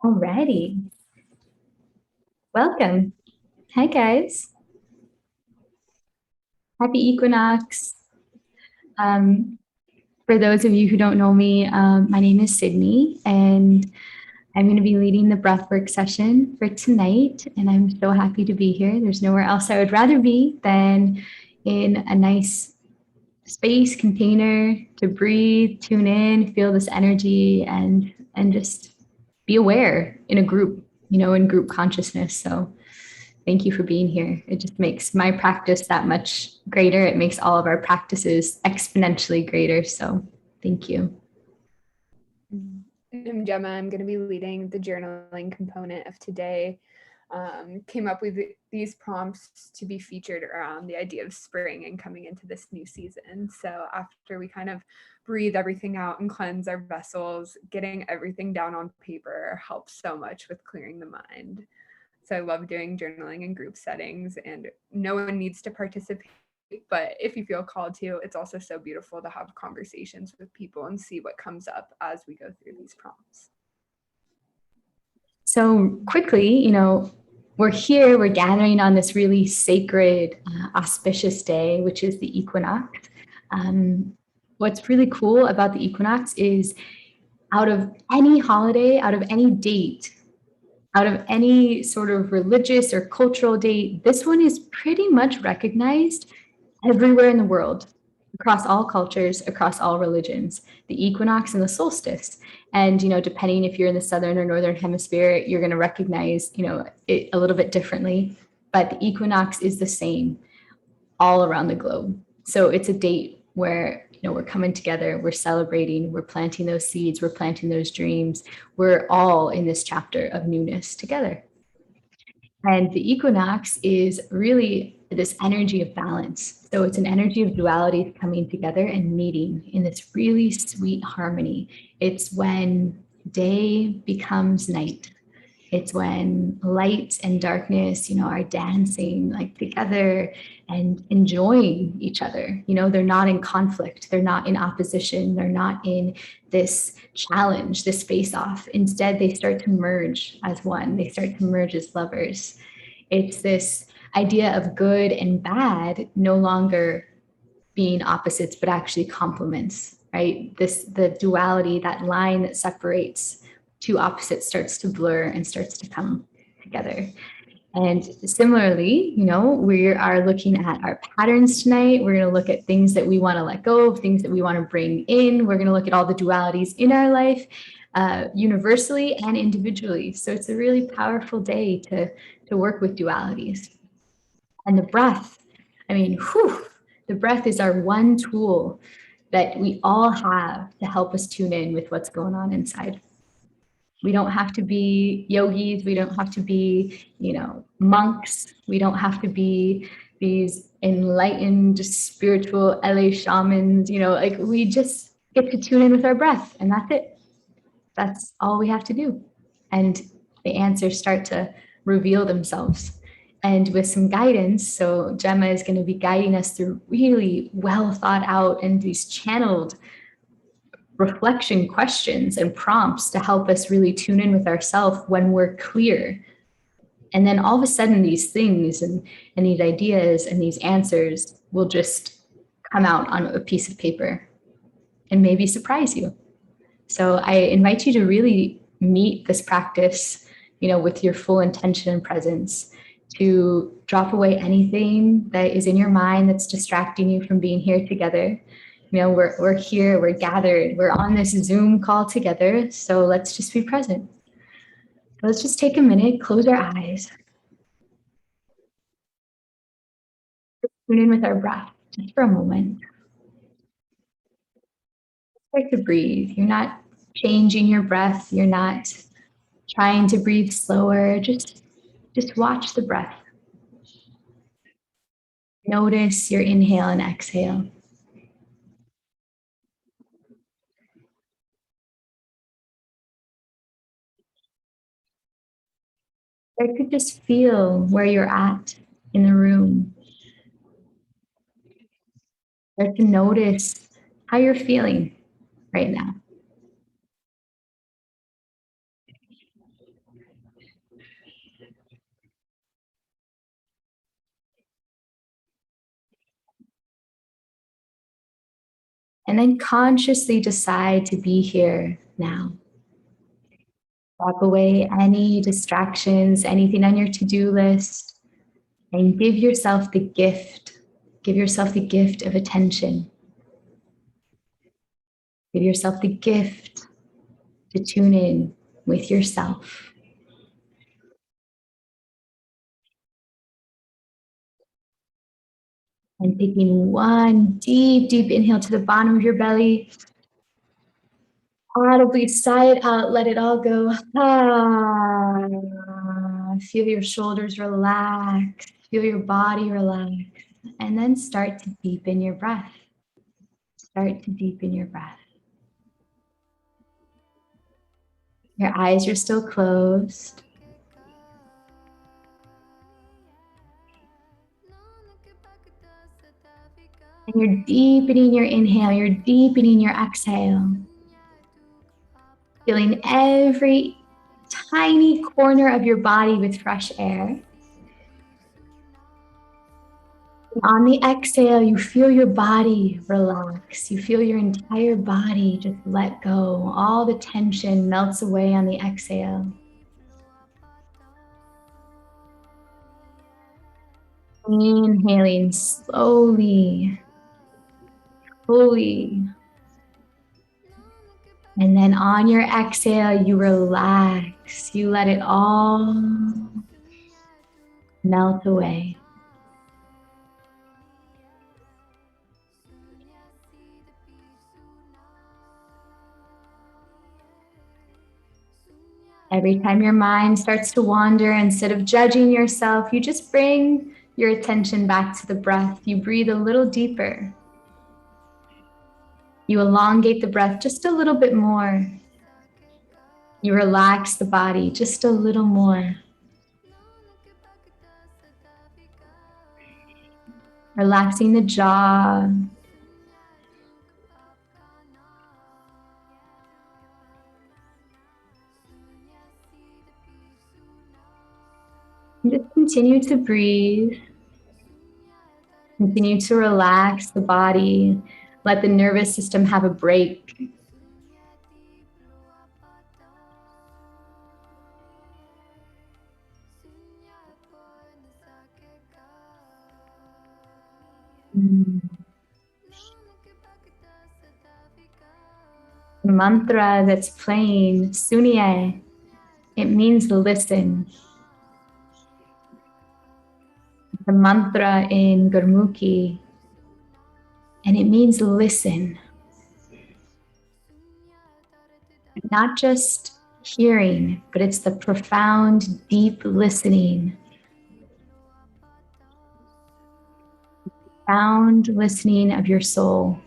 Alrighty, welcome. Hi guys, happy equinox. Um, for those of you who don't know me, my name is Sydney, and I'm going to be leading the breathwork session for tonight. And I'm so happy to be here. There's nowhere else I would rather be than in a nice space container to breathe, tune in, feel this energy, and just be aware in a group, in group consciousness. So thank you for being here. It just makes my practice that much greater. It makes all of our practices exponentially greater. So thank you. I'm Gemma. I'm going to be leading the journaling component of today. Came up with these prompts to be featured around the idea of spring and coming into this new season. So after we kind of breathe everything out and cleanse our vessels, getting everything down on paper helps so much with clearing the mind. So I love doing journaling in group settings, and no one needs to participate. But if you feel called to, it's also so beautiful to have conversations with people and see what comes up as we go through these prompts. So quickly, we're here, we're gathering on this really sacred, auspicious day, which is the equinox. What's really cool about the equinox is out of any holiday, out of any date, out of any sort of religious or cultural date, this one is pretty much recognized everywhere in the world, across all cultures, across all religions, the equinox and the solstice. And, depending if you're in the southern or northern hemisphere, you're going to recognize, it a little bit differently. But the equinox is the same all around the globe. So it's a date where we're coming together, we're celebrating, we're planting those seeds, we're planting those dreams. We're all in this chapter of newness together. And the equinox is really this energy of balance. So it's an energy of duality coming together and meeting in this really sweet harmony. It's when day becomes night. It's when light and darkness, are dancing like together and enjoying each other. They're not in conflict. They're not in opposition. They're not in this challenge, this face off. Instead, they start to merge as one. They start to merge as lovers. It's this idea of good and bad no longer being opposites, but actually complements, right? The duality, that line that separates two opposites starts to blur and starts to come together. And similarly, we are looking at our patterns tonight. We're going to look at things that we want to let go of, things that we want to bring in. We're going to look at all the dualities in our life, universally and individually. So it's a really powerful day to work with dualities. And the breath, the breath is our one tool that we all have to help us tune in with what's going on inside. We don't have to be yogis. We don't have to be, monks. We don't have to be these enlightened spiritual LA shamans, we just get to tune in with our breath, and that's it. That's all we have to do. And the answers start to reveal themselves. And with some guidance, so Gemma is going to be guiding us through really well thought out and these channeled reflection questions and prompts to help us really tune in with ourselves when we're clear. And then all of a sudden, these things and these ideas and these answers will just come out on a piece of paper and maybe surprise you. So I invite you to really meet this practice, with your full intention and presence, to drop away anything that is in your mind that's distracting you from being here together. We're here, we're gathered, we're on this Zoom call together. So let's just be present. Let's just take a minute, close our eyes. Tune in with our breath just for a moment. Start to breathe. You're not changing your breath. You're not trying to breathe slower. Just watch the breath. Notice your inhale and exhale. Start to just feel where you're at in the room. Start to notice how you're feeling right now. And then consciously decide to be here now. Walk away any distractions, anything on your to-do list, and give yourself the gift. Give yourself the gift of attention. Give yourself the gift to tune in with yourself. And taking one deep, deep inhale to the bottom of your belly. Audibly sigh it out, let it all go. Feel your shoulders relax, feel your body relax, and then start to deepen your breath. Start to deepen your breath. Your eyes are still closed. And you're deepening your inhale, you're deepening your exhale. Filling every tiny corner of your body with fresh air. On the exhale, you feel your body relax. You feel your entire body just let go. All the tension melts away on the exhale. Inhaling slowly, fully. And then on your exhale, you relax. You let it all melt away. Every time your mind starts to wander, instead of judging yourself, you just bring your attention back to the breath. You breathe a little deeper. You elongate the breath just a little bit more. You relax the body just a little more. Relaxing the jaw. And just continue to breathe. Continue to relax the body. Let the nervous system have a break. The mantra that's playing, Sunye, it means listen. The mantra in Gurmukhi, and it means listen. Not just hearing, but it's the profound, deep listening. Profound listening of your soul.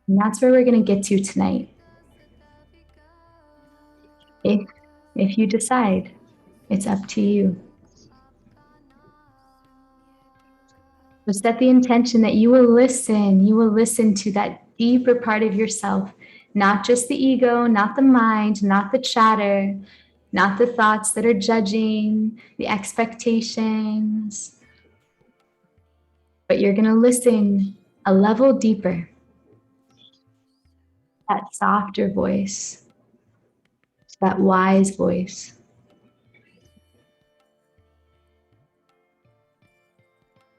And that's where we're going to get to tonight. If you decide, it's up to you. So set the intention that you will listen to that deeper part of yourself, not just the ego, not the mind, not the chatter, not the thoughts that are judging, the expectations, but you're going to listen a level deeper, that softer voice, that wise voice.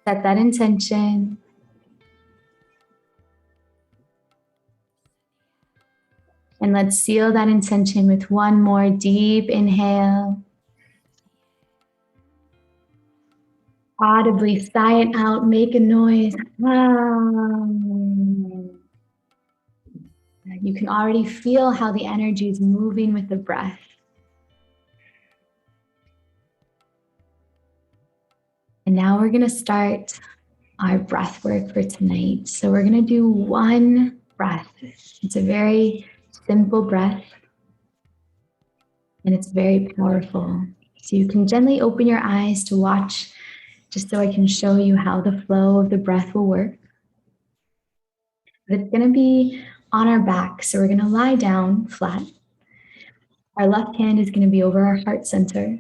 Set that intention. And let's seal that intention with one more deep inhale. Audibly sigh it out, make a noise. You can already feel how the energy is moving with the breath. And now we're going to start our breath work for tonight. So we're going to do one breath. It's a very simple breath, and it's very powerful. So you can gently open your eyes to watch, just so I can show you how the flow of the breath will work. But it's going to be on our back. So we're going to lie down flat. Our left hand is going to be over our heart center.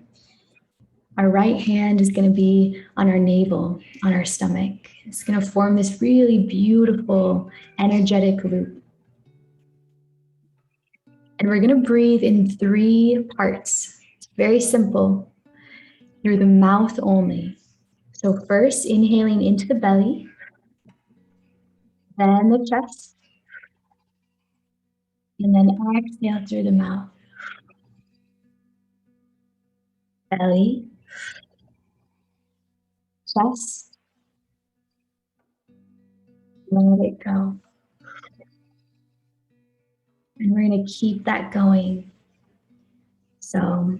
Our right hand is going to be on our navel, on our stomach. It's going to form this really beautiful, energetic loop. And we're going to breathe in 3 parts. It's very simple, through the mouth only. So first, inhaling into the belly, then the chest, and then exhale through the mouth. Belly, chest, let it go. And we're going to keep that going. So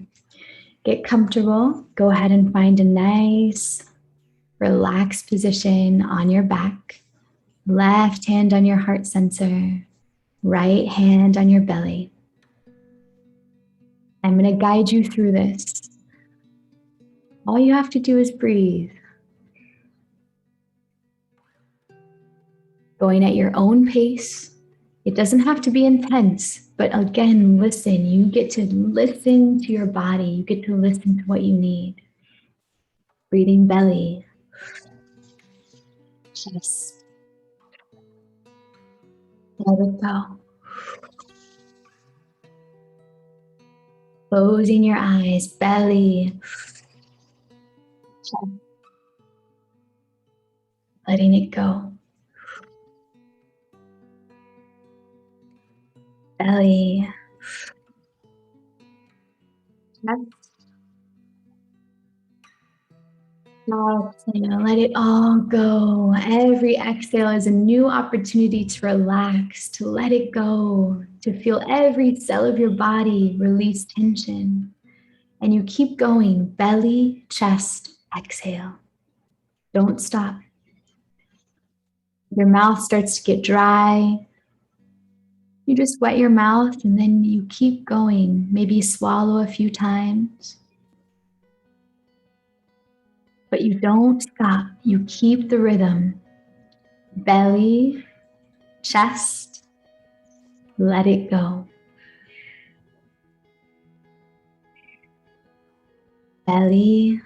get comfortable. Go ahead and find a nice, relaxed position on your back. Left hand on your heart center, right hand on your belly. I'm going to guide you through this. All you have to do is breathe. Going at your own pace. It doesn't have to be intense, but again, listen. You get to listen to your body. You get to listen to what you need. Breathing belly, chest, let it go. Closing your eyes, belly, chest, letting it go. Belly, chest, exhale, let it all go. Every exhale is a new opportunity to relax, to let it go, to feel every cell of your body release tension. And you keep going, belly, chest, exhale. Don't stop. Your mouth starts to get dry. You just wet your mouth and then you keep going. Maybe swallow a few times. But you don't stop. You keep the rhythm. Belly, chest, let it go. Belly,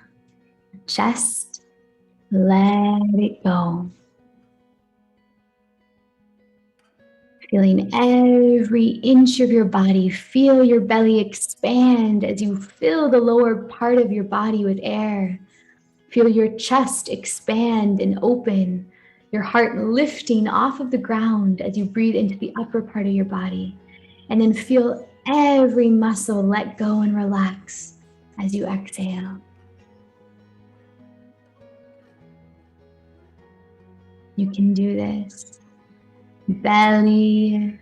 chest, let it go. Feeling every inch of your body. Feel your belly expand as you fill the lower part of your body with air. Feel your chest expand and open, your heart lifting off of the ground as you breathe into the upper part of your body. And then feel every muscle let go and relax as you exhale. You can do this. Belly,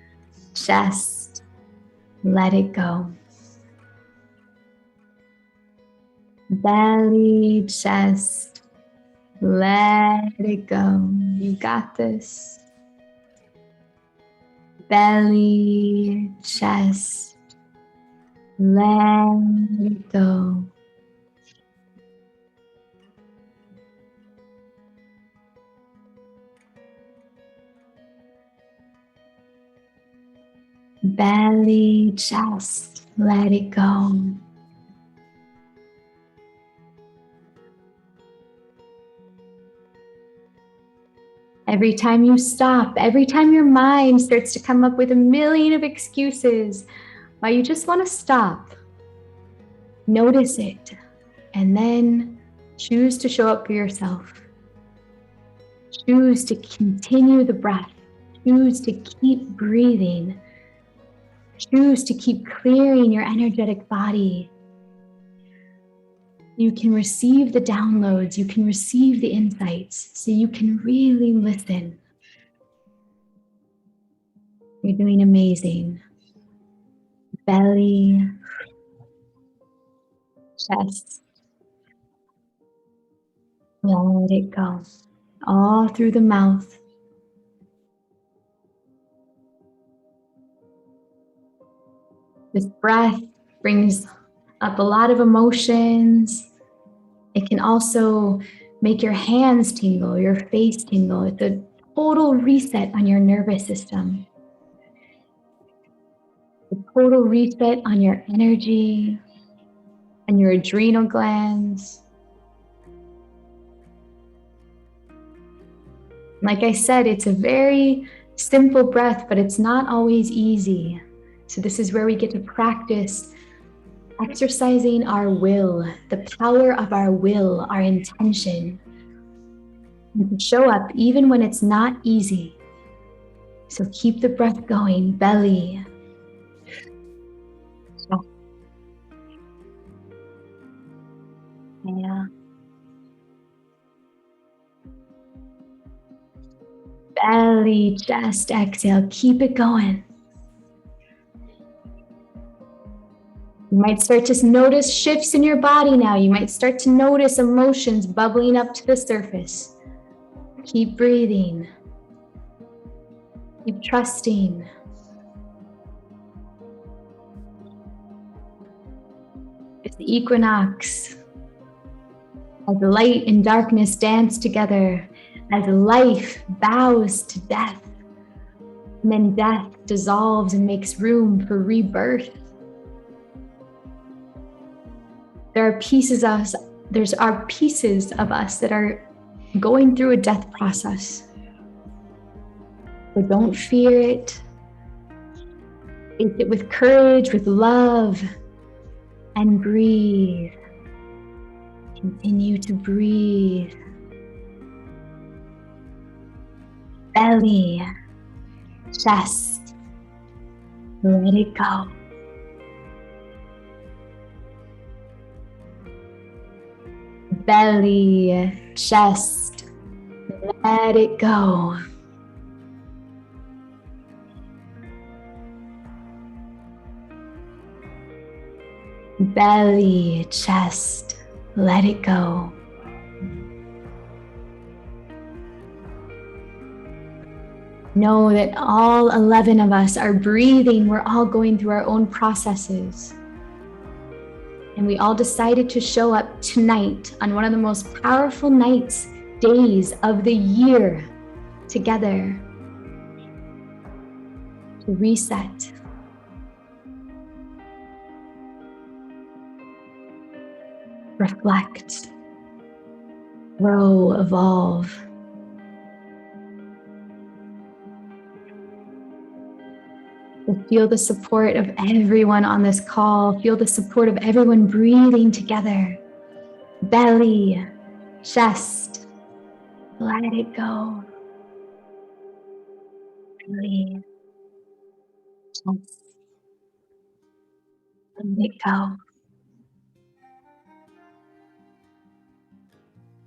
chest, let it go. Belly, chest, let it go. You got this. Belly, chest, let it go. Belly, chest, let it go. Every time you stop, every time your mind starts to come up with a million of excuses why you just want to stop, notice it, and then choose to show up for yourself. Choose to continue the breath. Choose to keep breathing. Choose to keep clearing your energetic body. You can receive the downloads, you can receive the insights, so you can really listen. You're doing amazing. Belly, chest, let it go. All through the mouth. This breath brings up a lot of emotions. It can also make your hands tingle, your face tingle. It's a total reset on your nervous system. A total reset on your energy and your adrenal glands. Like I said, it's a very simple breath, but it's not always easy. So this is where we get to practice exercising our will, the power of our will, our intention, and to show up even when it's not easy. So keep the breath going, belly. Yeah. Belly, chest, exhale, keep it going. You might start to notice shifts in your body now. You might start to notice emotions bubbling up to the surface. Keep breathing. Keep trusting. It's the equinox. As light and darkness dance together, as life bows to death, and then death dissolves and makes room for rebirth. There are pieces of us that are going through a death process. So don't fear it. Face it with courage, with love, and breathe. Continue to breathe. Belly, chest, let it go. Belly, chest, let it go. Belly, chest, let it go. Know that all 11 of us are breathing. We're all going through our own processes. And we all decided to show up tonight on one of the most powerful days of the year together to reset. Reflect, grow, evolve. Feel the support of everyone on this call. Feel the support of everyone breathing together. Belly, chest, let it go. Belly, chest, let it go.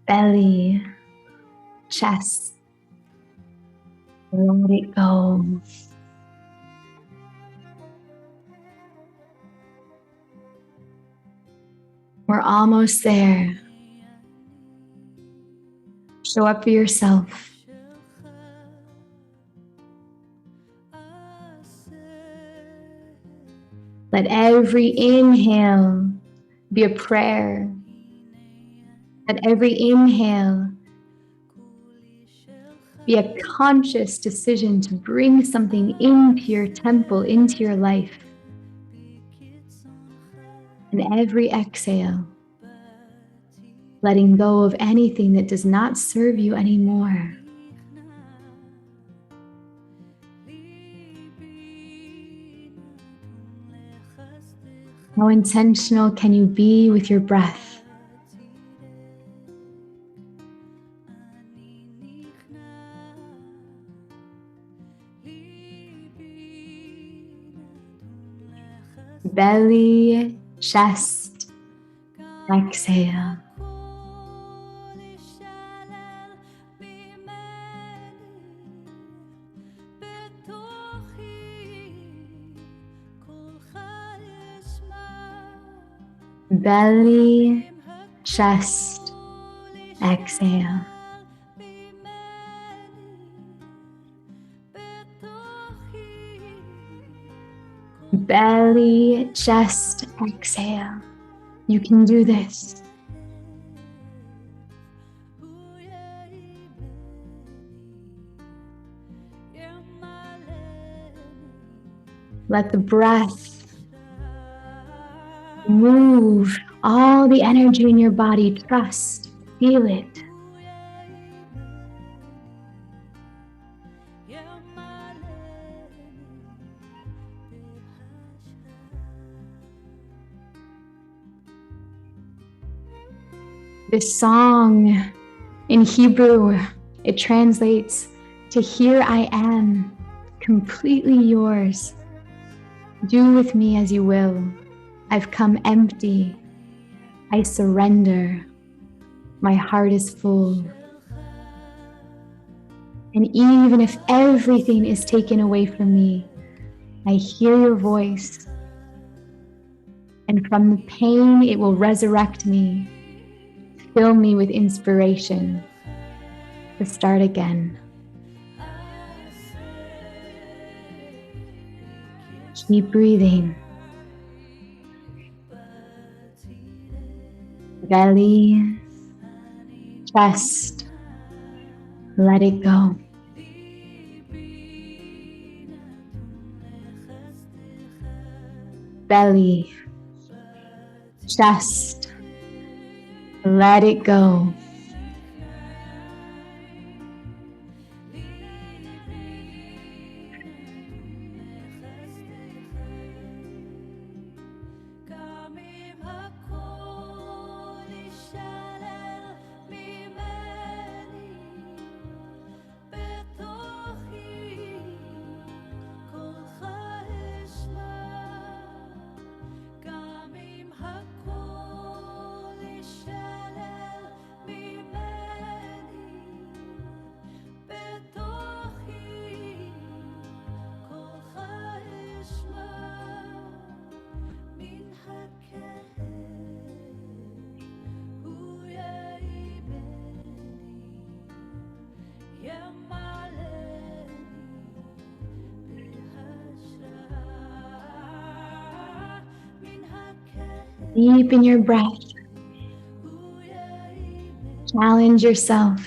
Belly, chest, let it go. We're almost there. Show up for yourself. Let every inhale be a prayer. Let every inhale be a conscious decision to bring something into your temple, into your life. And every exhale, letting go of anything that does not serve you anymore. How intentional can you be with your breath? Belly, chest, exhale. Belly, chest, exhale. Belly, chest, exhale. You can do this. Let the breath move all the energy in your body. Trust, feel it. This song in Hebrew, it translates to "Here I am, completely yours. Do with me as you will. I've come empty. I surrender. My heart is full." And even if everything is taken away from me, I hear your voice. And from the pain, it will resurrect me. Fill me with inspiration to start again. Keep breathing. Belly, chest, let it go. Belly, chest, let it go. Deep in your breath. Challenge yourself.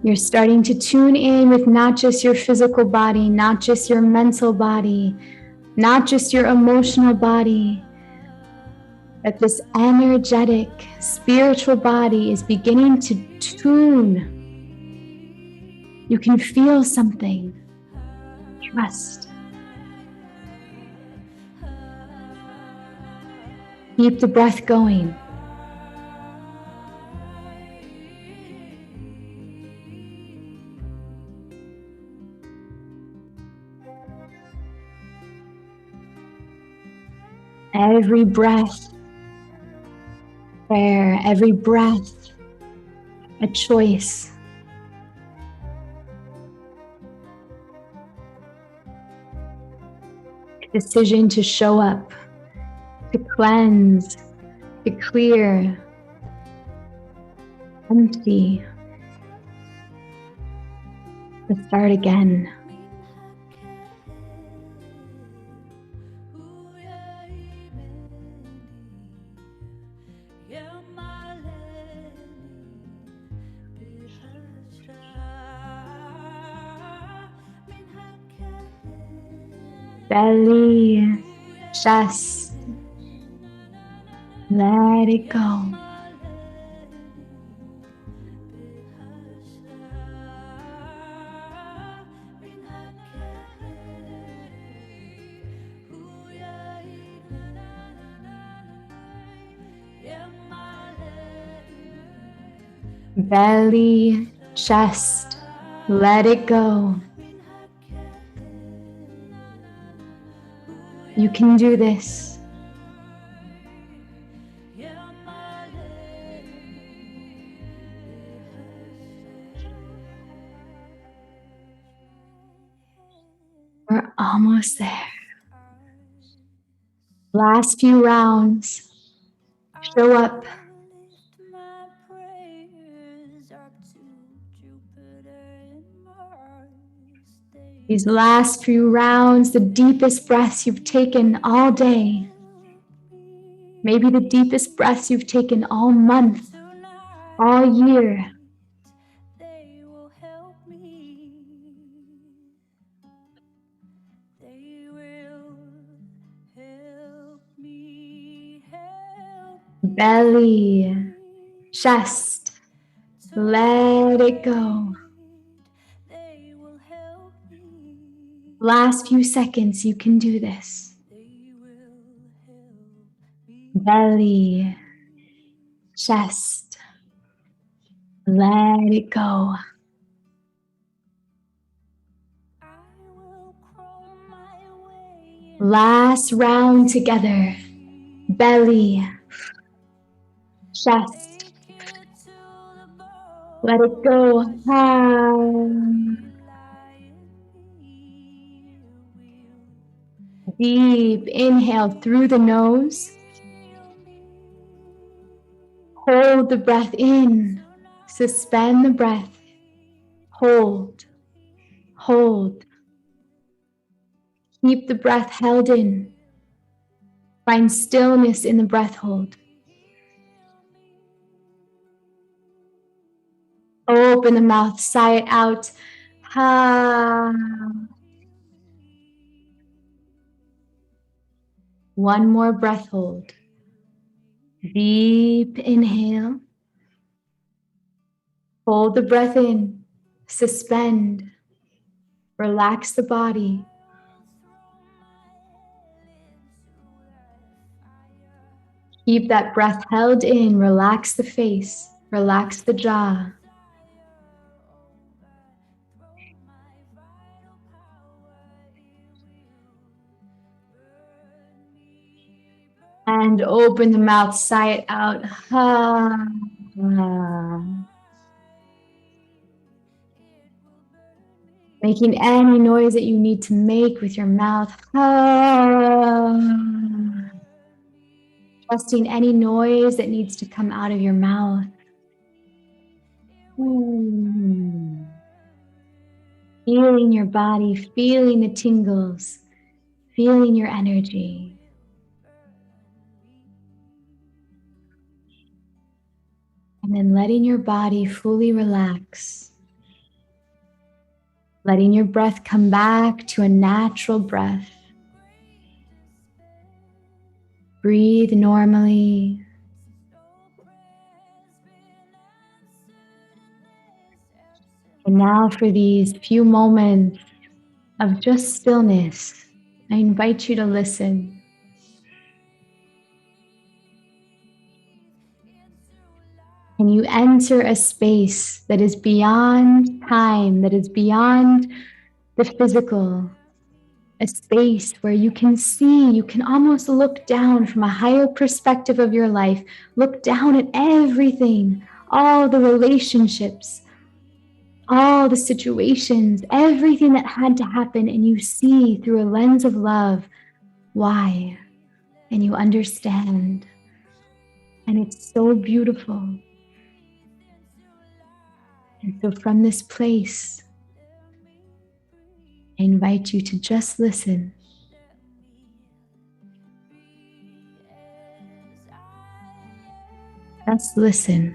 You're starting to tune in with not just your physical body, not just your mental body, not just your emotional body, but this energetic, spiritual body is beginning to tune. You can feel something. Trust. Keep the breath going. Every breath, prayer, every breath, a choice. A decision to show up, to cleanse, to clear, empty, to start again. Belly, chest, let it go. Belly, chest, let it go. You can do this. We're almost there. Last few rounds. Show up. These last few rounds, the deepest breaths you've taken all day. Maybe the deepest breaths you've taken all month, all year. belly, chest. Let it go. Last few seconds, you can do this. Belly, chest. Let it go. Last round together. Belly, chest. Let it go. Deep inhale through the nose. Hold the breath in. Suspend the breath. Hold. Hold. Keep the breath held in. Find stillness in the breath hold. Open the mouth, sigh it out. One more breath hold. Deep inhale. Hold the breath in. Suspend. Relax the body. Keep that breath held in. Relax the face. Relax the jaw. And open the mouth, sigh it out. Making any noise that you need to make with your mouth. Trusting any noise that needs to come out of your mouth. Feeling your body, feeling the tingles, feeling your energy. And then letting your body fully relax. Letting your breath come back to a natural breath. Breathe normally. And now for these few moments of just stillness, I invite you to listen. Can you enter a space that is beyond time, that is beyond the physical? A space where you can see, you can almost look down from a higher perspective of your life, look down at everything, all the relationships, all the situations, everything that had to happen, and you see through a lens of love why, and you understand. And it's so beautiful. And so from this place, I invite you to just listen. Just listen.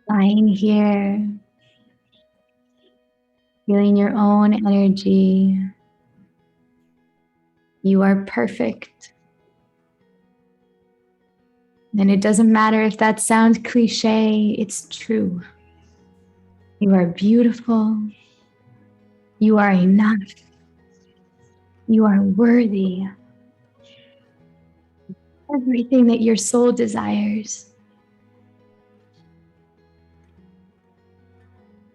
Lying here, feeling your own energy. You are perfect. And it doesn't matter if that sounds cliche, it's true. You are beautiful. You are enough. You are worthy. Everything that your soul desires.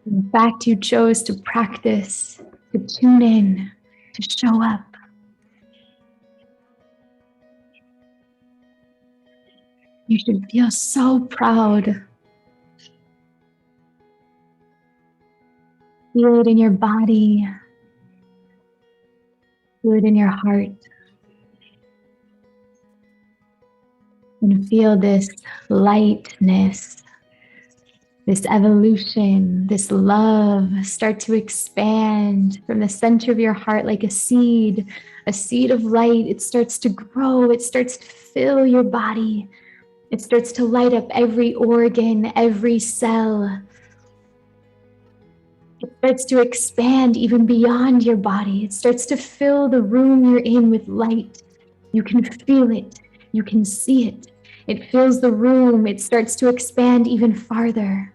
In fact, you chose to practice, to tune in, to show up. You should feel so proud. Feel it in your body. Feel it in your heart. And feel this lightness, this evolution, this love start to expand from the center of your heart like a seed of light. It starts to grow. It starts to fill your body. It starts to light up every organ, every cell. It starts to expand even beyond your body. It starts to fill the room you're in with light. You can feel it. You can see it. It fills the room. It starts to expand even farther.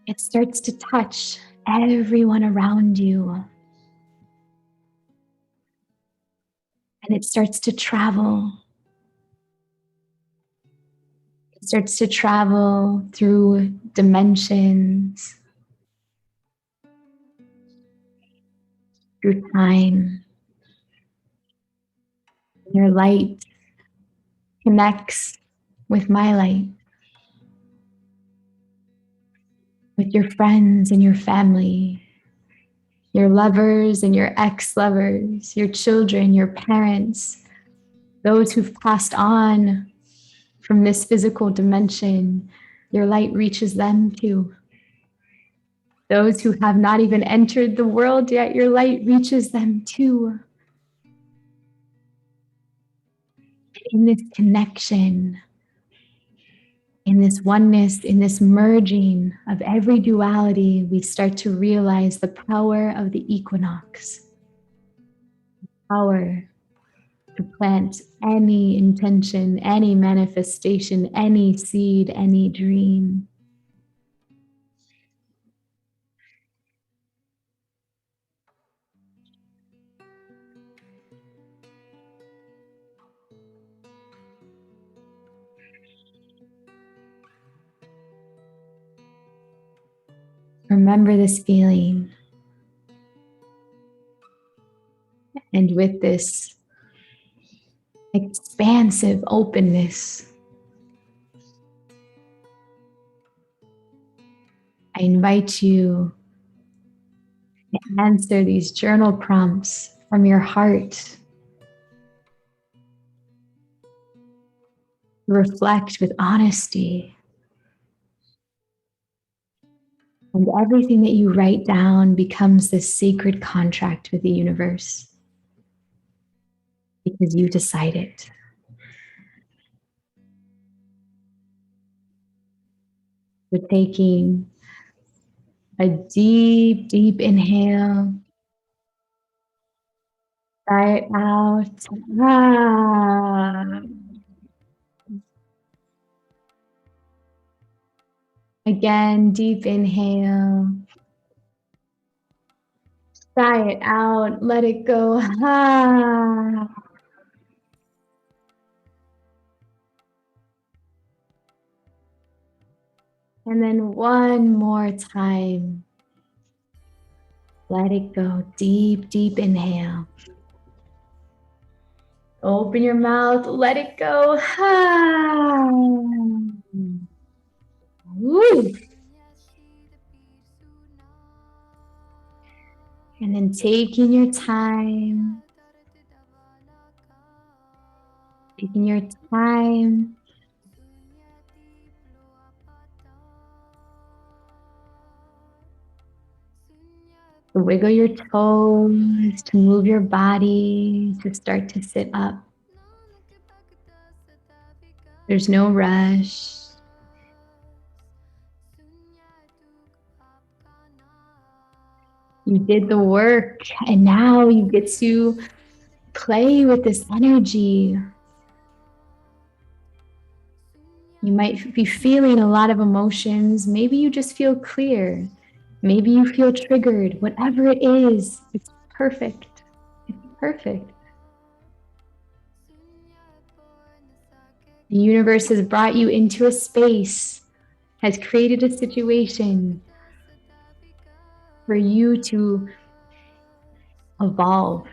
It starts to touch everyone around you. And it starts to travel. It starts to travel through dimensions, through time. Your light connects with my light, with your friends and your family, your lovers and your ex-lovers, your children, your parents, those who've passed on from this physical dimension. Your light reaches them too. Those who have not even entered the world yet, your light reaches them too. In this connection, in this oneness, in this merging of every duality, we start to realize the power of the equinox. Power to plant any intention, any manifestation, any seed, any dream. Remember this feeling. And with this expansive openness, I invite you to answer these journal prompts from your heart. Reflect with honesty. And everything that you write down becomes this sacred contract with the universe. Because you decide it. We're taking a deep, deep inhale. Sigh it out. Ah. Again, deep inhale. Sigh it out. Let it go. Ah. And then one more time. Let it go. Deep, deep inhale. Open your mouth. Let it go. Ah. Woo. And then taking your time. Taking your time. To wiggle your toes, to move your body, to start to sit up. There's no rush. You did the work, and now you get to play with this energy. You might be feeling a lot of emotions. Maybe you just feel clear. Maybe you feel triggered. Whatever it is, it's perfect. It's perfect. The universe has brought you into a space, has created a situation for you to evolve,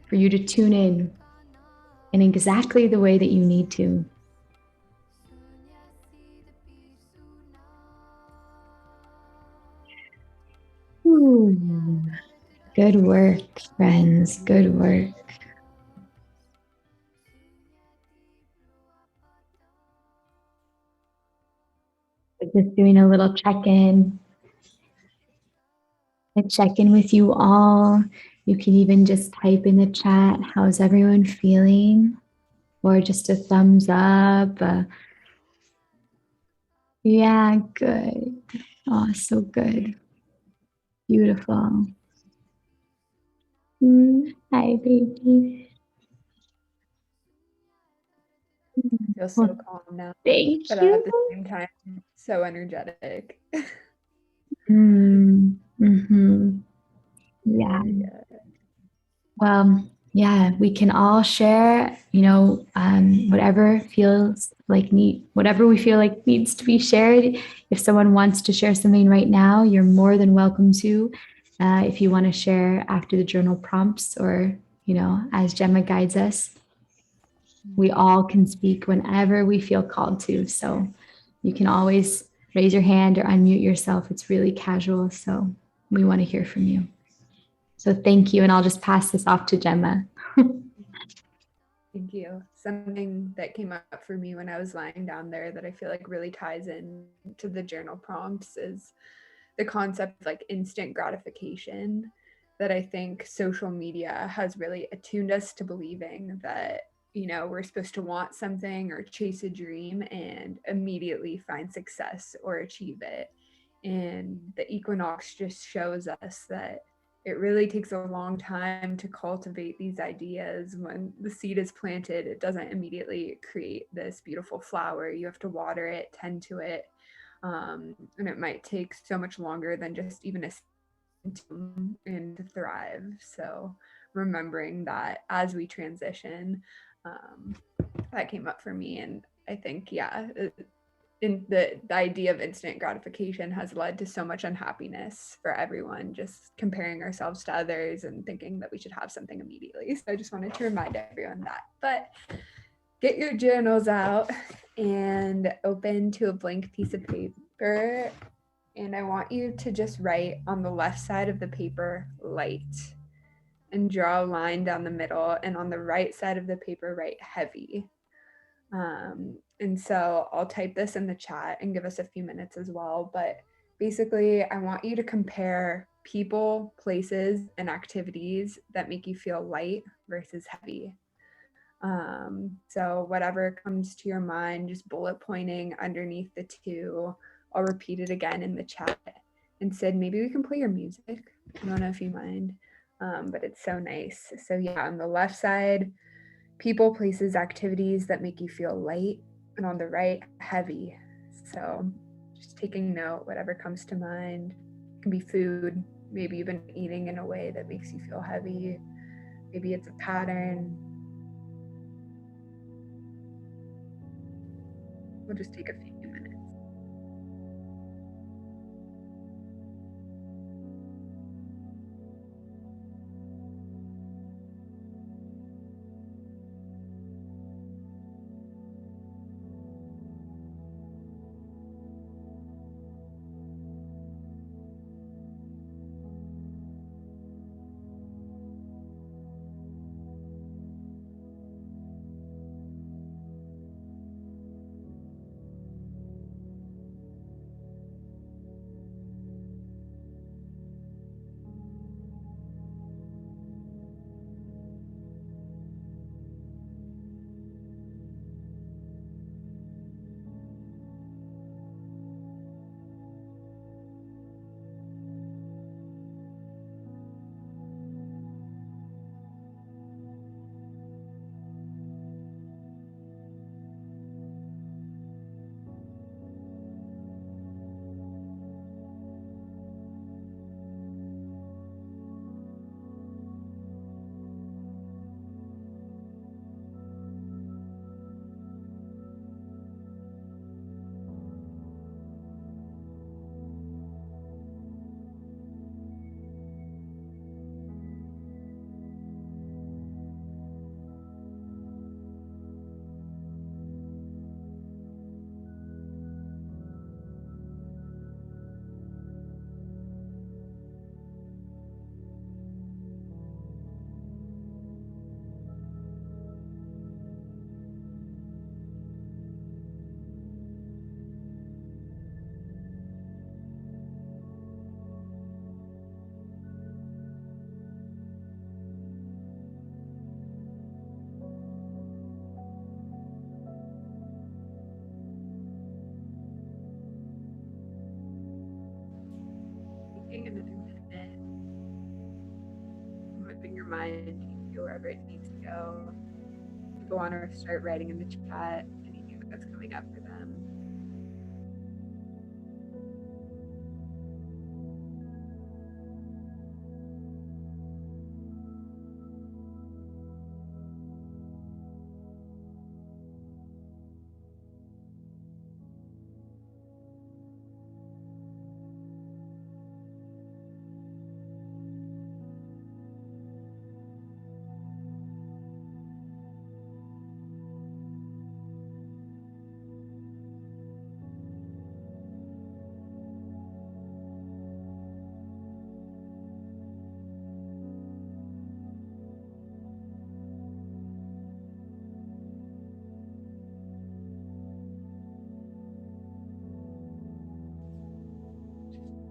for you to tune in exactly the way that you need to. Ooh, good work, friends. Good work. Just doing a little check-in. I check in with you all. You can even just type in the chat, how's everyone feeling? Or just a thumbs up. Yeah, good. Oh, so good. Beautiful. Hi, baby. I feel so calm now, Thank but you. at the same time, so energetic. Yeah. Well, yeah, we can all share, whatever feels like whatever we feel like needs to be shared. If someone wants to share something right now, you're more than welcome to. If you want to share after the journal prompts or, as Gemma guides us, we all can speak whenever we feel called to. So you can always raise your hand or unmute yourself. It's really casual. So we want to hear from you. So thank you. And I'll just pass this off to Gemma. Thank you. Something that came up for me when I was lying down there that I feel like really ties in to the journal prompts is the concept of like instant gratification, that I think social media has really attuned us to believing that, we're supposed to want something or chase a dream and immediately find success or achieve it. And the equinox just shows us that it really takes a long time to cultivate these ideas. When the seed is planted, it doesn't immediately create this beautiful flower. You have to water it, tend to it, and it might take so much longer than just even a and to thrive. So remembering that as we transition, that came up for me. And I think, in the idea of instant gratification has led to so much unhappiness for everyone, just comparing ourselves to others and thinking that we should have something immediately. So I just wanted to remind everyone that. But get your journals out and open to a blank piece of paper. And I want you to just write on the left side of the paper, light, and draw a line down the middle. And on the right side of the paper, write heavy. And so I'll type this in the chat and give us a few minutes as well. But basically, I want you to compare people, places, and activities that make you feel light versus heavy. So whatever comes to your mind, just bullet pointing underneath the two. I'll repeat it again in the chat. And Sid, maybe we can play your music. I don't know if you mind. but it's so nice. So yeah, on the left side, people, places, activities that make you feel light, and on the right, heavy. So just taking note, whatever comes to mind. It can be food. Maybe you've been eating in a way that makes you feel heavy. Maybe it's a pattern. We'll just take a few minutes. Taking another minute, moving your mind to wherever it needs to go. People want to start writing in the chat anything that's coming up for them.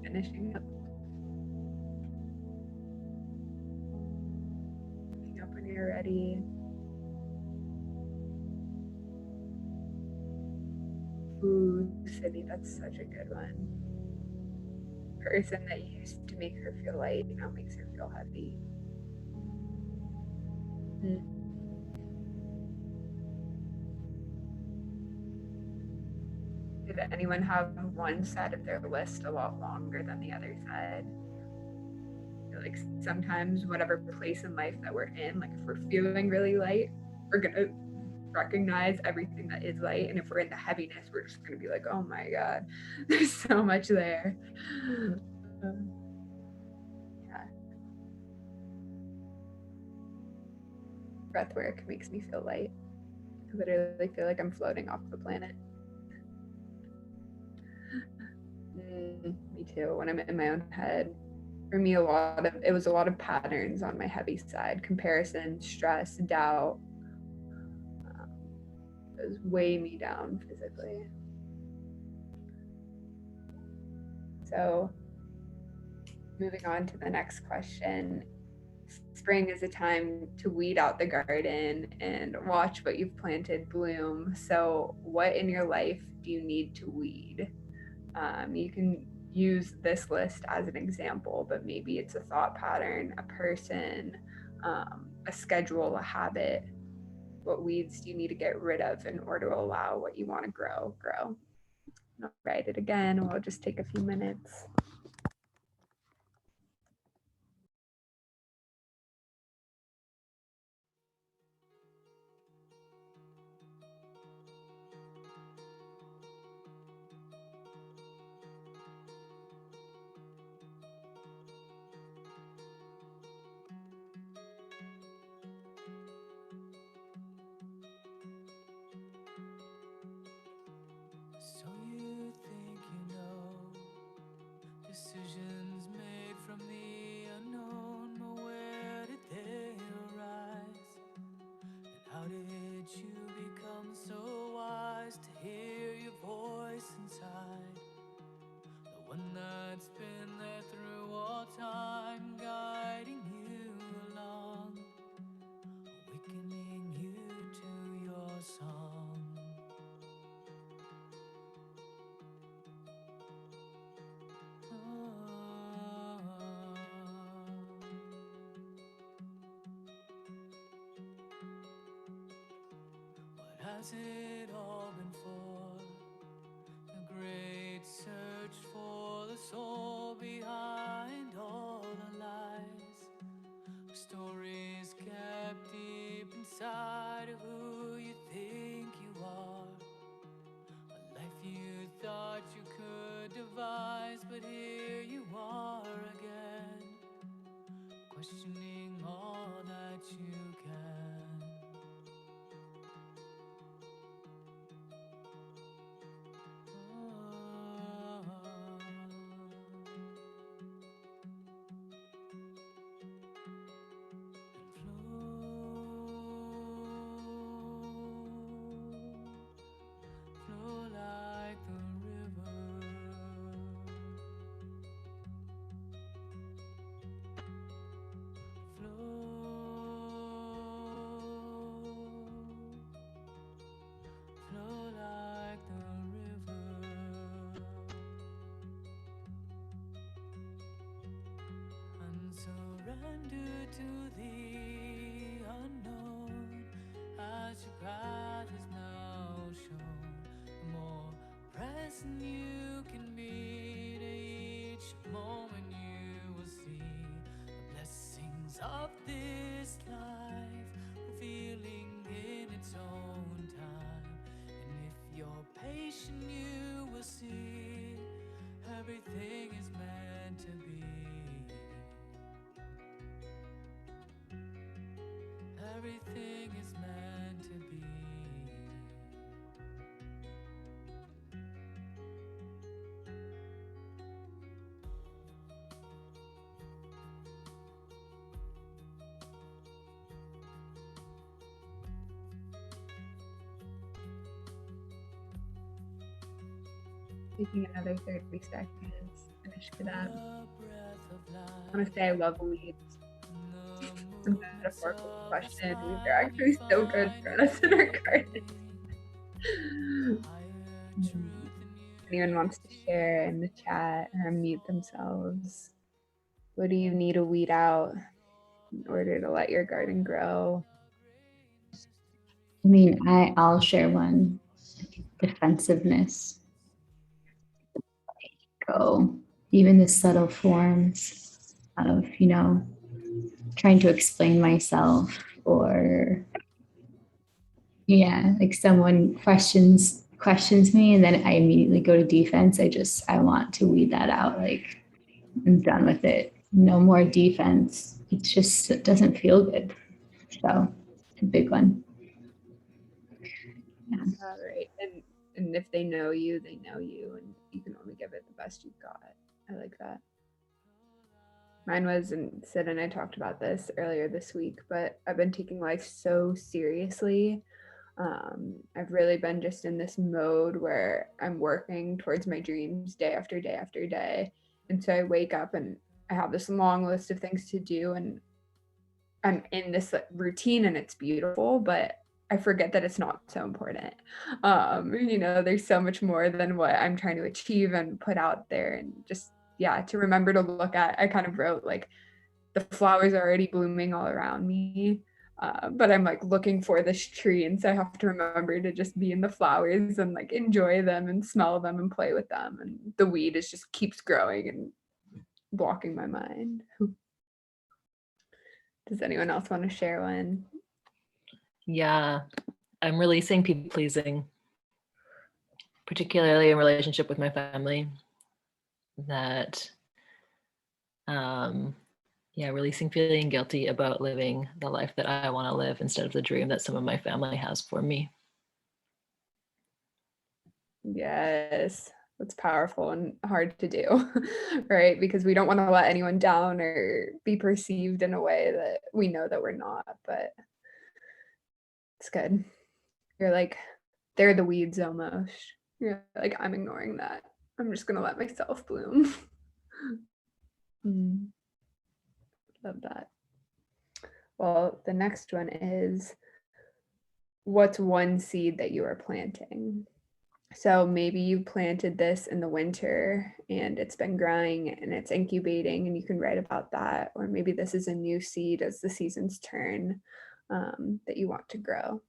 Finishing up. Picking up when you're ready. Ooh, Sydney, that's such a good one. Person that used to make her feel light now makes her feel heavy. Did anyone have one side of their list a lot longer than the other side? Like sometimes whatever place in life that we're in, like if we're feeling really light, we're gonna recognize everything that is light, and if we're in the heaviness, we're just gonna be like, oh my god, there's so much there. Yeah. Breathwork makes me feel light. I literally feel like I'm floating off the planet. Me too. When I'm in my own head, for me, it was a lot of patterns on my heavy side: comparison, stress, doubt. It was weighing me down physically. So, moving on to the next question. Spring is a time to weed out the garden and watch what you've planted bloom. So, what in your life do you need to weed? You can use this list as an example, but maybe it's a thought pattern, a person, a schedule, a habit. What weeds do you need to get rid of in order to allow what you want to grow? I'll write it again, and we'll just take a few minutes. So you think you know decisions made from the unknown, but where did they arise? And how did you become so wise to hear your voice inside? The one that's been there through all time, guiding you along, awakening you to your song. What has it all been for? The great search for the soul behind all the lies. Stories kept deep inside of who you think you are. A life you thought you could devise, but here you are again, questioning all that you can. Flow like the river. Flow like the river. And surrender to the unknown as your path is now shown. The more present you can be to each moment, you will see the blessings of this life revealing in its own time. And if you're patient, you will see everything is meant to be. Everything is meant to be. Taking another 30 seconds. Finish it up. I want to say I love weeds. A metaphorical question. Weeds are actually so good for us in our garden. Anyone wants to share in the chat or unmute themselves? What do you need to weed out in order to let your garden grow? I mean, I'll share one. Defensiveness. Go. Even the subtle forms of, trying to explain myself, or like someone questions me and then I immediately go to defense. I want to weed that out. Like, I'm done with it. No more defense. It doesn't feel good. So it's a big one. Yeah. All right. And if they know you, they know you, and you can only give it the best you've got. I like that. Mine was, and Sid and I talked about this earlier this week, but I've been taking life so seriously. I've really been just in this mode where I'm working towards my dreams day after day after day. And so I wake up and I have this long list of things to do, and I'm in this routine and it's beautiful, but I forget that it's not so important. There's so much more than what I'm trying to achieve and put out there, and just, yeah, to remember to look at. I kind of wrote like the flowers are already blooming all around me, but I'm like looking for this tree, and so I have to remember to just be in the flowers and like enjoy them and smell them and play with them, and the weed is just keeps growing and blocking my mind. Does anyone else want to share one? Yeah, I'm releasing people pleasing, particularly in relationship with my family. That, releasing feeling guilty about living the life that I want to live instead of the dream that some of my family has for me. Yes, that's powerful and hard to do, right? Because we don't want to let anyone down or be perceived in a way that we know that we're not, but it's good. You're like, they're the weeds almost. You're like, I'm ignoring that. I'm just going to let myself bloom. Love that. Well, the next one is, what's one seed that you are planting? So maybe you planted this in the winter and it's been growing and it's incubating, and you can write about that. Or maybe this is a new seed as the seasons turn, that you want to grow.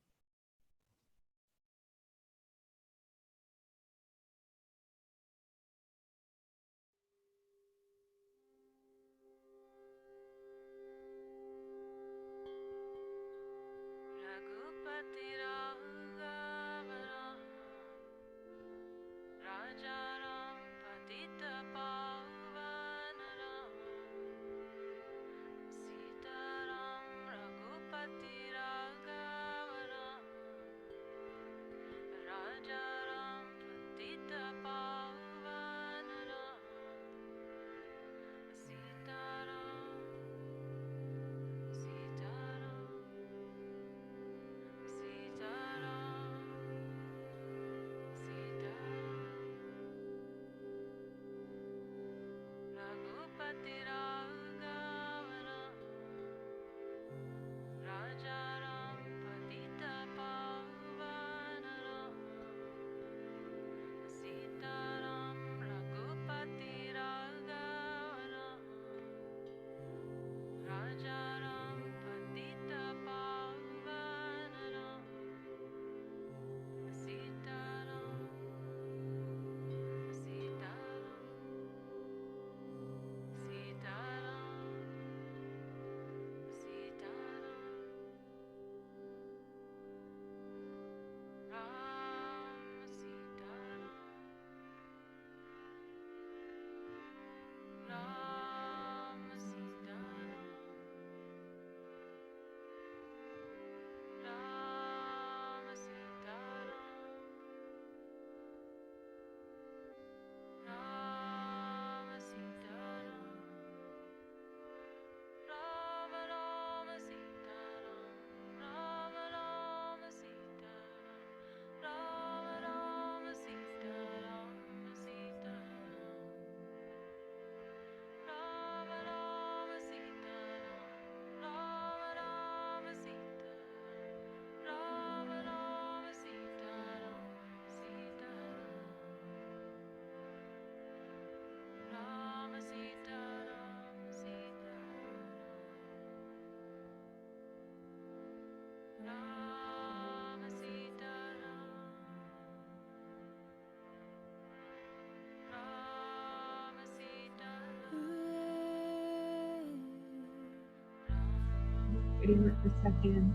Waiting for a second.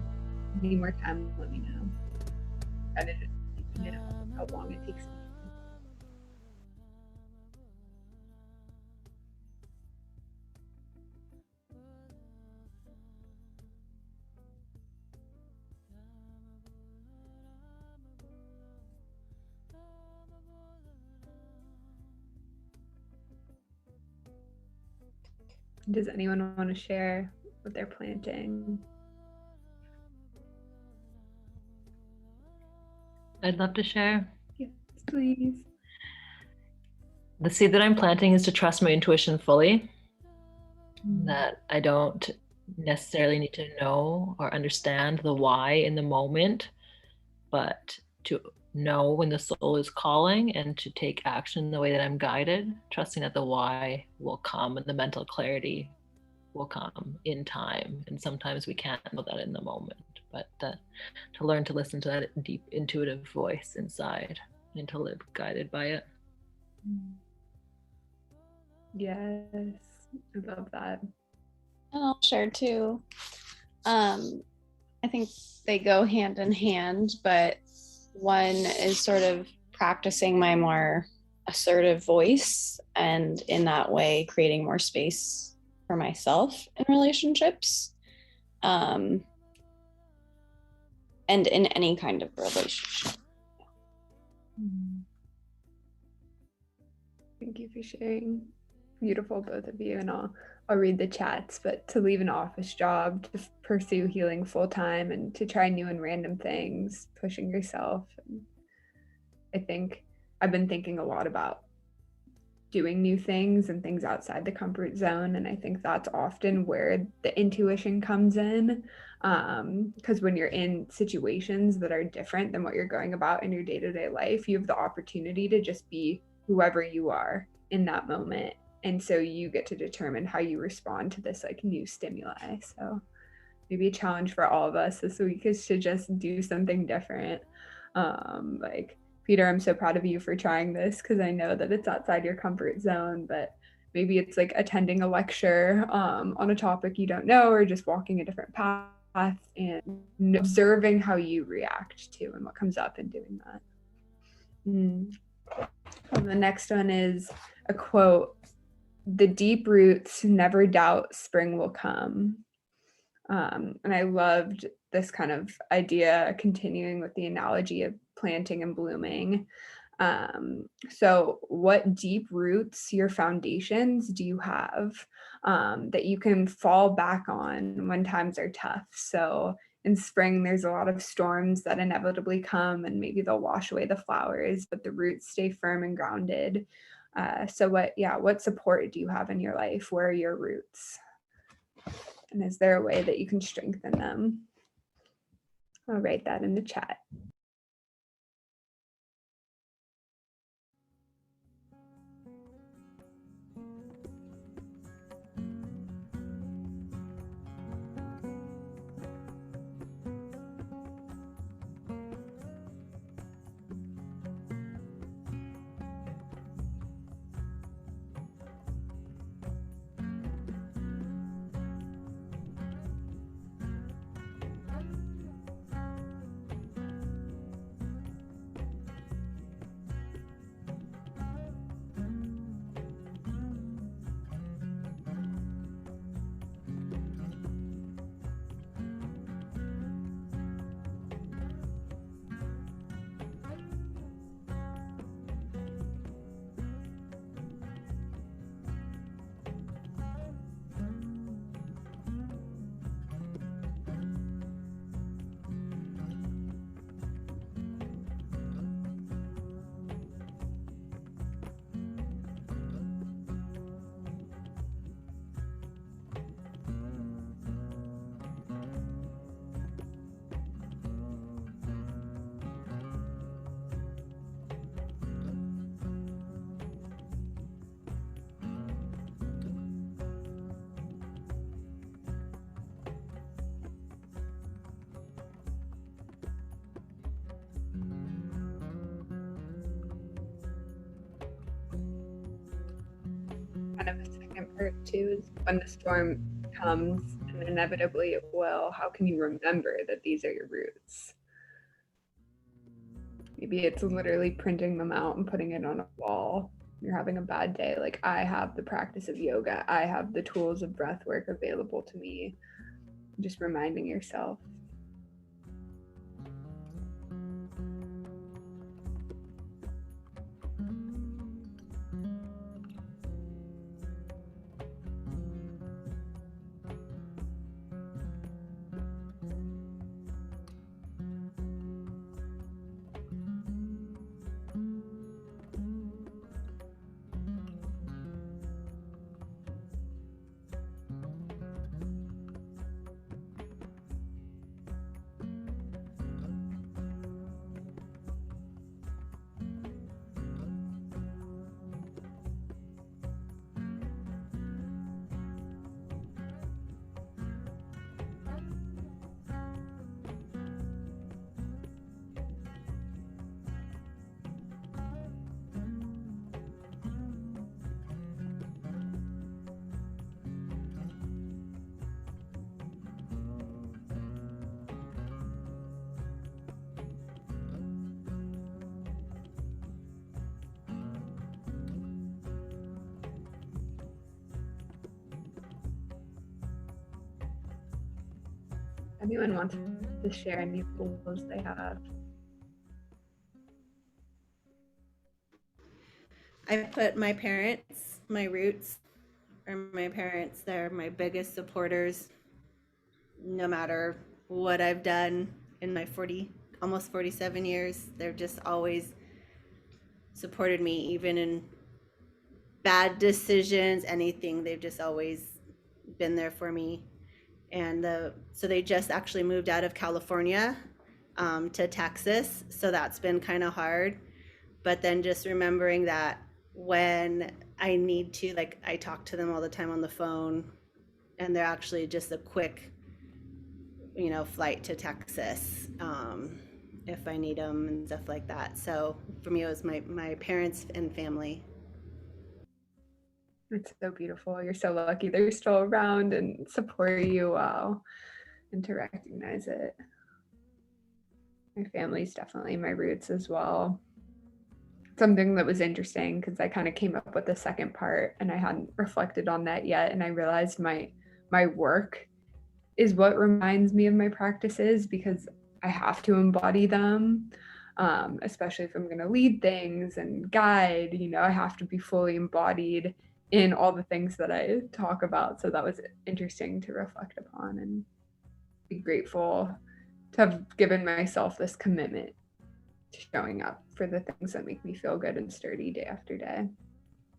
Need more time, let me know. Kind of just thinking it out, how long it takes me. Does anyone want to share what they're planting? I'd love to share. Yes, please. The seed that I'm planting is to trust my intuition fully, that I don't necessarily need to know or understand the why in the moment, but to know when the soul is calling and to take action in the way that I'm guided, trusting that the why will come and the mental clarity will come in time. And sometimes we can't know that in the moment, but to learn to listen to that deep intuitive voice inside and to live guided by it. Yes, I love that. And I'll share too. I think they go hand in hand, but one is sort of practicing my more assertive voice, and in that way creating more space for myself in relationships, and in any kind of relationship. Thank you for sharing. Beautiful, both of you. And I'll read the chats, but to leave an office job, to pursue healing full time, and to try new and random things, pushing yourself. And I think I've been thinking a lot about doing new things and things outside the comfort zone. And I think that's often where the intuition comes in. Because when you're in situations that are different than what you're going about in your day-to-day life, you have the opportunity to just be whoever you are in that moment. And so you get to determine how you respond to this like new stimuli. So maybe a challenge for all of us this week is to just do something different. Like, Peter, I'm so proud of you for trying this, because I know that it's outside your comfort zone, but maybe it's like attending a lecture on a topic you don't know, or just walking a different path and observing how you react to and what comes up and doing that. The next one is a quote: "The deep roots never doubt spring will come." And I loved this kind of idea, continuing with the analogy of planting and blooming. So what deep roots, your foundations, do you have that you can fall back on when times are tough? So in spring, there's a lot of storms that inevitably come, and maybe they'll wash away the flowers, but the roots stay firm and grounded. So what support do you have in your life? Where are your roots? And is there a way that you can strengthen them? I'll write that in the chat. Kind of a second part too is when the storm comes, and inevitably it will, how can you remember that these are your roots? Maybe it's literally printing them out and putting it on a wall. You're having a bad day. Like, I have the practice of yoga. I have the tools of breath work available to me. Just reminding yourself. anyone wants to share any goals they have. I put my parents, my roots, or my parents, they're my biggest supporters no matter what I've done in my almost 47 years. They've just always supported me, even in bad decisions, anything. They've just always been there for me. And so they just actually moved out of California to Texas. So that's been kind of hard. But then just remembering that when I need to, like, I talk to them all the time on the phone, and they're actually just a quick, flight to Texas if I need them and stuff like that. So for me, it was my parents and family. It's so beautiful. You're so lucky they're still around and support you well, and to recognize it. My family's definitely my roots as well. Something that was interesting, because I kind of came up with the second part and I hadn't reflected on that yet, and I realized my work is what reminds me of my practices, because I have to embody them, especially if I'm going to lead things and guide. I have to be fully embodied in all the things that I talk about. So that was interesting to reflect upon and be grateful to have given myself this commitment to showing up for the things that make me feel good and sturdy day after day,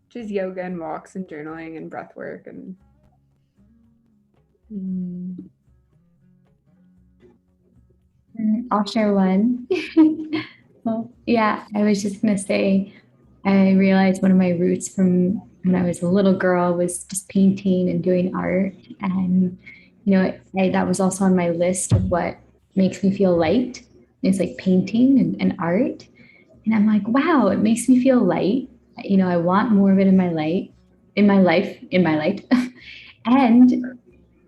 which is yoga and walks and journaling and breath work. And I'll share one. Well, yeah, I was just going to say, I realized one of my roots from when I was a little girl was just painting and doing art. And, that was also on my list of what makes me feel light. It's like painting and art. And I'm like, wow, it makes me feel light. I want more of it in my life. And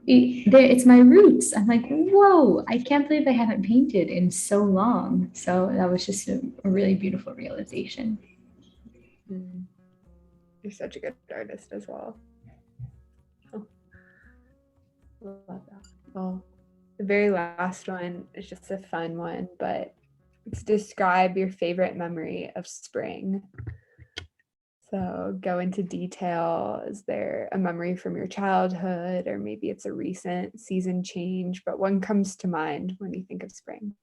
it's my roots. I'm like, whoa, I can't believe I haven't painted in so long. So that was just a really beautiful realization. You're such a good artist as well. Oh, love that. Well, the very last one is just a fun one, but it's describe your favorite memory of spring. So go into detail. Is there a memory from your childhood, or maybe it's a recent season change, but one comes to mind when you think of spring?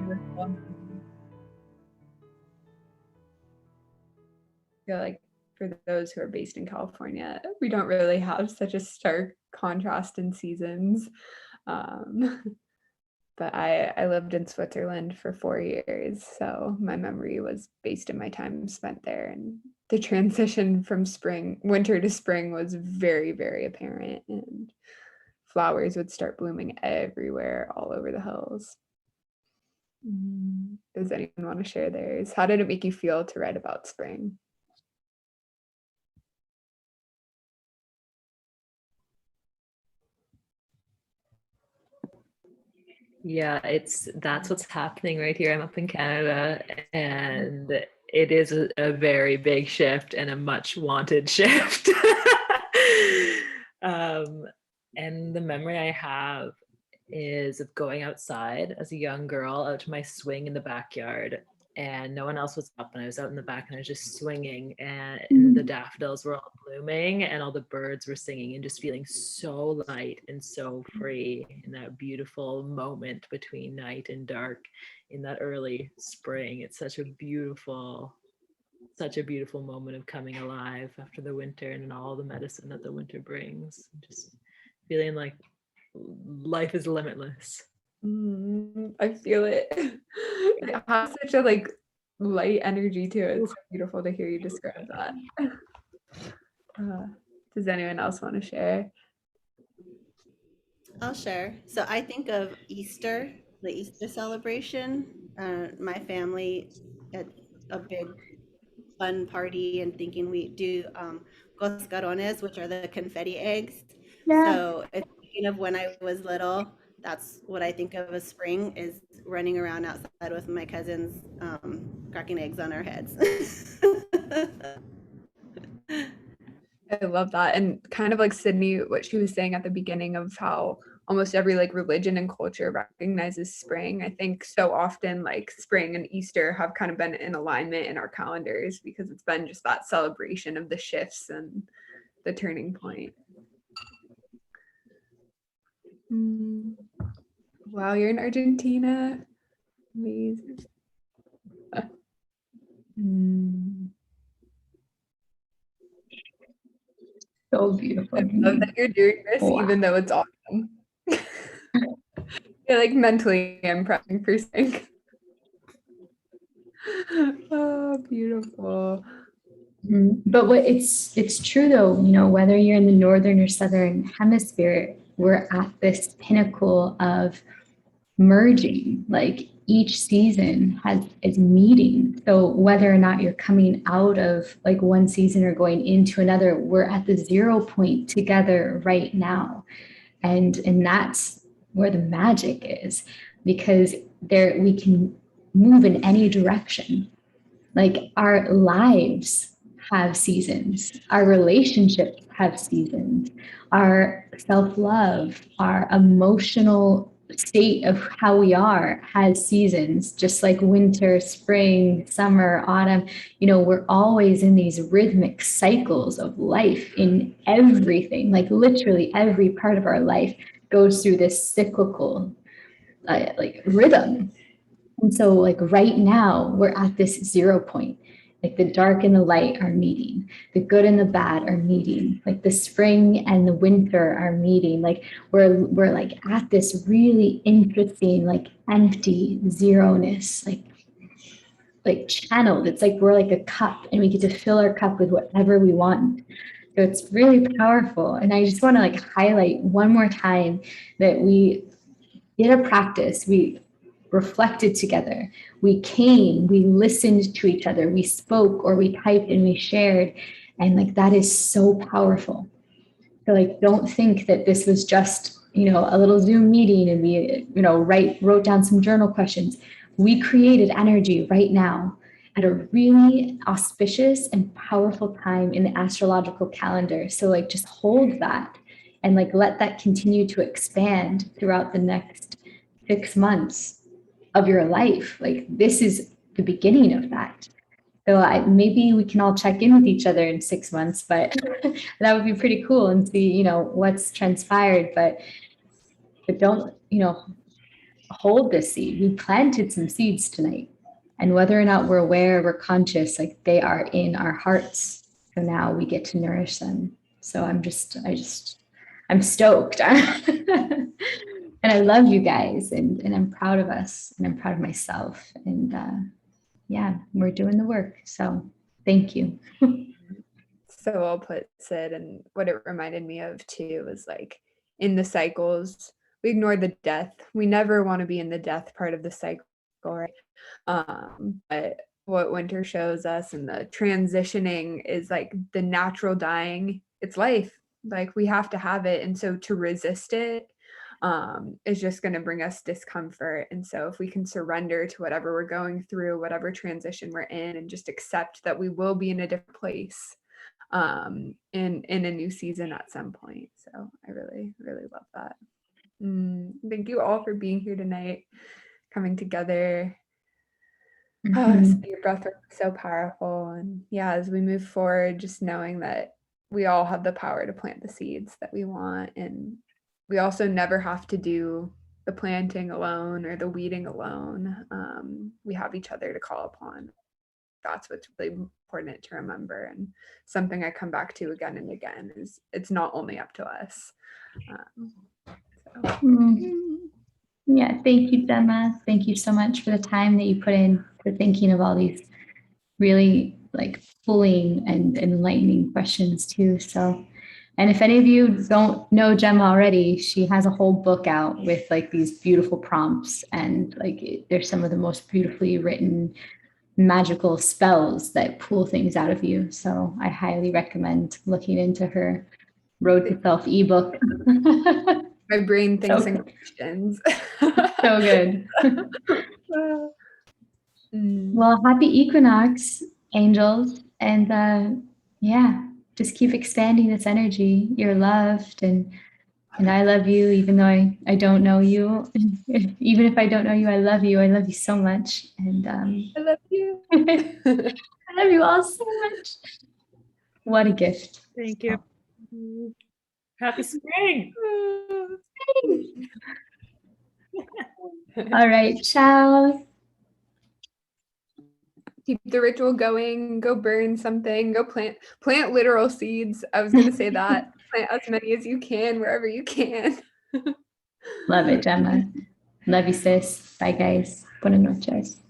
wonderful. I feel like for those who are based in California, we don't really have such a stark contrast in seasons. But I lived in Switzerland for 4 years, so my memory was based in my time spent there, and the transition from winter to spring was very, very apparent, and flowers would start blooming everywhere, all over the hills. Does anyone want to share theirs? How did it make you feel to write about spring? Yeah, that's what's happening right here. I'm up in Canada, and it is a very big shift and a much wanted shift. And the memory I have is of going outside as a young girl out to my swing in the backyard, and no one else was up, and I was out in the back and I was just swinging, and the daffodils were all blooming and all the birds were singing, and just feeling so light and so free in that beautiful moment between night and dark in that early spring. It's such a beautiful moment of coming alive after the winter and all the medicine that the winter brings. Just feeling like life is limitless. I feel it. It has such a light energy to it. It's so beautiful to hear you describe that. Does anyone else want to share? I'll share. So I think of Easter, the Easter celebration. My family at a big fun party and thinking we do coscarones, which are the confetti eggs. Yeah. So thinking of when I was little, that's what I think of as spring, is running around outside with my cousins, cracking eggs on our heads. I love that. And kind of like Sydney, what she was saying at the beginning of how almost every religion and culture recognizes spring. I think so often spring and Easter have kind of been in alignment in our calendars because it's been just that celebration of the shifts and the turning point. Wow, you're in Argentina. Amazing. So beautiful. I love that you're doing this, even though it's autumn. You're mentally I'm prepping for spring. Oh, beautiful. But it's true though, whether you're in the northern or southern hemisphere, we're at this pinnacle of merging. Each season is meeting. So whether or not you're coming out of one season or going into another, we're at the 0 point together right now. And that's where the magic is, because we can move in any direction. Our lives have seasons, our relationships have seasons, our self-love, our emotional state of how we are has seasons, just like winter, spring, summer, autumn. We're always in these rhythmic cycles of life in everything. Literally every part of our life goes through this cyclical rhythm. And so right now we're at this 0 point. The dark and the light are meeting, the good and the bad are meeting, the spring and the winter are meeting. We're at this really interesting, empty zeroness, channeled. It's we're a cup and we get to fill our cup with whatever we want. So it's really powerful. And I just want to highlight one more time that we did a practice. We reflected together. We came, we listened to each other, we spoke or we typed and we shared. And that is so powerful. So don't think that this was just, a little Zoom meeting and we, wrote down some journal questions. We created energy right now at a really auspicious and powerful time in the astrological calendar. So just hold that and let that continue to expand throughout the next 6 months of your life. This is the beginning of that. So maybe we can all check in with each other in 6 months, but that would be pretty cool and see, what's transpired. But don't, hold this seed. We planted some seeds tonight. And whether or not we're aware, we're conscious, like they are in our hearts. So now we get to nourish them. So I'm stoked. And I love you guys, and I'm proud of us, and I'm proud of myself. And yeah, we're doing the work. So thank you. So well put, Sid. And what it reminded me of too was like in the cycles, we ignore the death. We never want to be in the death part of the cycle, right? But what winter shows us and the transitioning is like the natural dying. It's life. Like we have to have it. And so to resist it is just going to bring us discomfort. And so if we can surrender to whatever we're going through, whatever transition we're in, and just accept that we will be in a different place in a new season at some point. So I really, really love that. Thank you all for being here tonight, coming together. Your breath work is so powerful. And yeah, as we move forward, just knowing that we all have the power to plant the seeds that we want. And we also never have to do the planting alone or the weeding alone. We have each other to call upon. That's what's really important to remember, and something I come back to again and again is it's not only up to us. Yeah, thank you, Gemma. Thank you so much for the time that you put in for thinking of all these really like pulling and enlightening questions too. So, and if any of you don't know Gemma already, she has a whole book out with like these beautiful prompts, and like there's some of the most beautifully written magical spells that pull things out of you. So I highly recommend looking into her Road to Self ebook. My brain thinks in questions. So good. Well, happy equinox, angels. And yeah, just keep expanding this energy. You're loved, and I love you, even though I don't know you. Even if I don't know you, I love you. I love you so much. And I love you. I love you all so much. What a gift. Thank you. Happy spring. All right, ciao. Keep the ritual going. Go burn something. Go plant literal seeds. I was gonna say that. Plant as many as you can wherever you can. Love it, Gemma. Love you, sis. Bye, guys. Buenas noches.